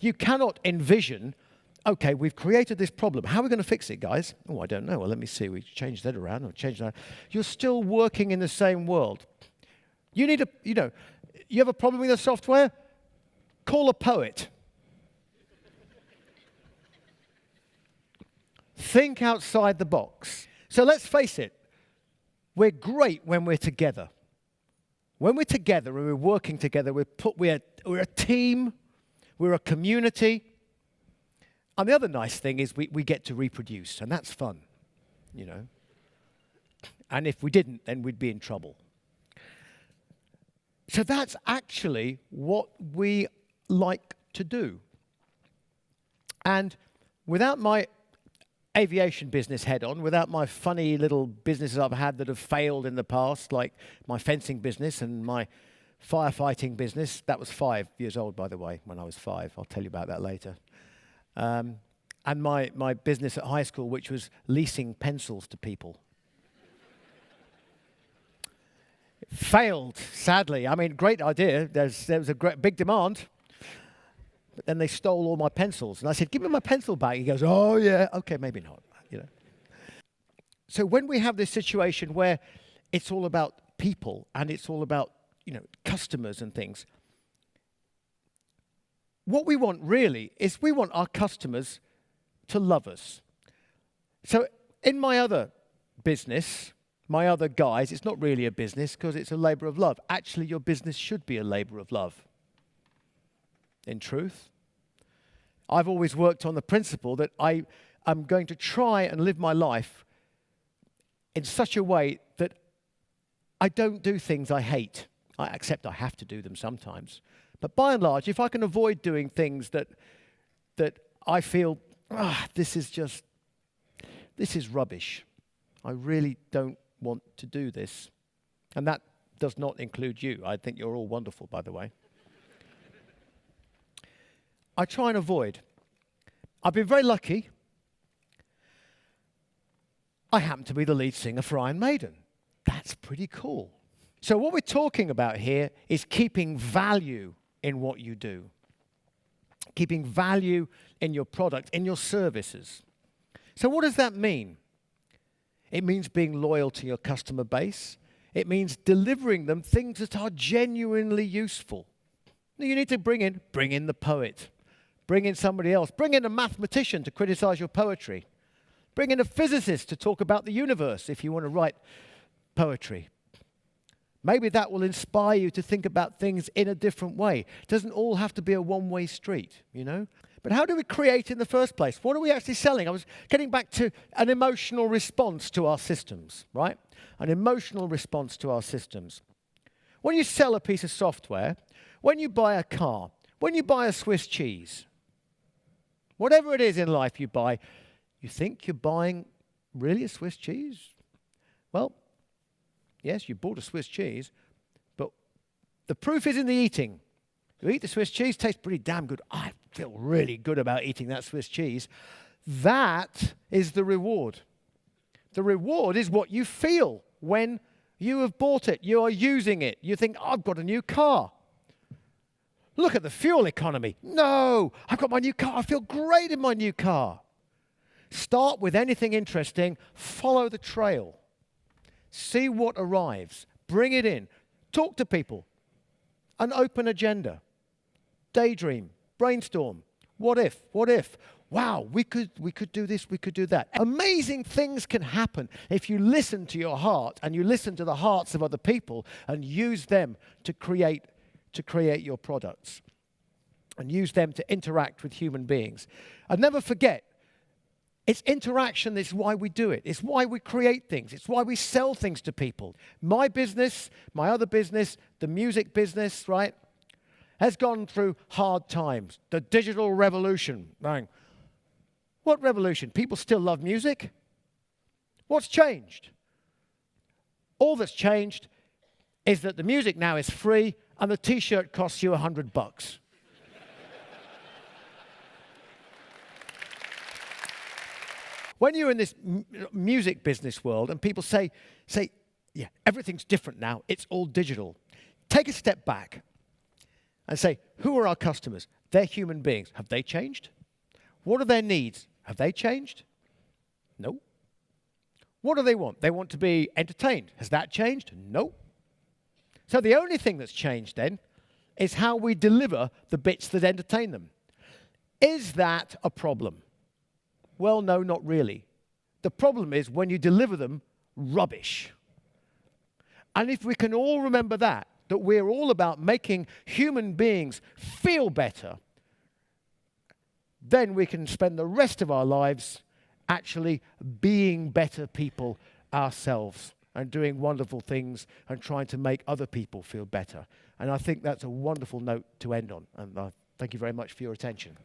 You cannot envision, okay, we've created this problem. How are we going to fix it, guys? Oh, I don't know. Well, let me see. We change that around or change that. You're still working in the same world. You need you have a problem with the software? Call a poet. Think outside the box. So let's face it. We're great when we're together. When we're together and we're working together, we're a team, we're a community. And the other nice thing is we get to reproduce, and that's fun, you know. And if we didn't, then we'd be in trouble. So that's actually what we like to do. And without my aviation business head-on, without my funny little businesses I've had that have failed in the past, like my fencing business and my firefighting business. That was 5 years old, by the way, when I was 5. I'll tell you about that later. And my business at high school, which was leasing pencils to people. It failed, sadly. I mean, great idea. There was a big demand. But then they stole all my pencils. And I said, give me my pencil back. He goes, oh, yeah, okay, maybe not. You know. So when we have this situation where it's all about people and it's all about, customers and things, what we want really is we want our customers to love us. So in my other business, my other guys, it's not really a business because it's a labor of love. Actually, your business should be a labor of love. In truth, I've always worked on the principle that I am going to try and live my life in such a way that I don't do things I hate. I accept I have to do them sometimes. But by and large, if I can avoid doing things that I feel, this is rubbish. I really don't want to do this. And that does not include you. I think you're all wonderful, by the way. I try and avoid. I've been very lucky. I happen to be the lead singer for Iron Maiden. That's pretty cool. So what we're talking about here is keeping value in what you do. Keeping value in your product, in your services. So what does that mean? It means being loyal to your customer base. It means delivering them things that are genuinely useful. You need to bring in the poet. Bring in somebody else. Bring in a mathematician to criticize your poetry. Bring in a physicist to talk about the universe if you want to write poetry. Maybe that will inspire you to think about things in a different way. It doesn't all have to be a one-way street, But how do we create in the first place? What are we actually selling? I was getting back to an emotional response to our systems, right? An emotional response to our systems. When you sell a piece of software, when you buy a car, when you buy a Swiss cheese, whatever it is in life you buy, you think you're buying really a Swiss cheese? Well, yes, you bought a Swiss cheese, but the proof is in the eating. You eat the Swiss cheese, tastes pretty damn good. I feel really good about eating that Swiss cheese. That is the reward. The reward is what you feel when you have bought it. You are using it. You think, I've got a new car. Look at the fuel economy. No, I've got my new car. I feel great in my new car. Start with anything interesting. Follow the trail. See what arrives. Bring it in. Talk to people. An open agenda. Daydream. Brainstorm. What if? What if? Wow, we could do this, we could do that. Amazing things can happen if you listen to your heart and you listen to the hearts of other people and use them to create your products and use them to interact with human beings. And never forget, it's interaction that's why we do it. It's why we create things. It's why we sell things to people. My business, my other business, the music business, right, has gone through hard times. The digital revolution. Bang. What revolution? People still love music? What's changed? All that's changed is that the music now is free and the t-shirt costs you $100. When you're in this music business world and people say, yeah, everything's different now, it's all digital. Take a step back and say, who are our customers? They're human beings. Have they changed? What are their needs? Have they changed? No. What do they want? They want to be entertained. Has that changed? No. So the only thing that's changed then is how we deliver the bits that entertain them. Is that a problem? Well, no, not really. The problem is when you deliver them rubbish. And if we can all remember that we're all about making human beings feel better, then we can spend the rest of our lives actually being better people ourselves and doing wonderful things and trying to make other people feel better. And I think that's a wonderful note to end on. And thank you very much for your attention.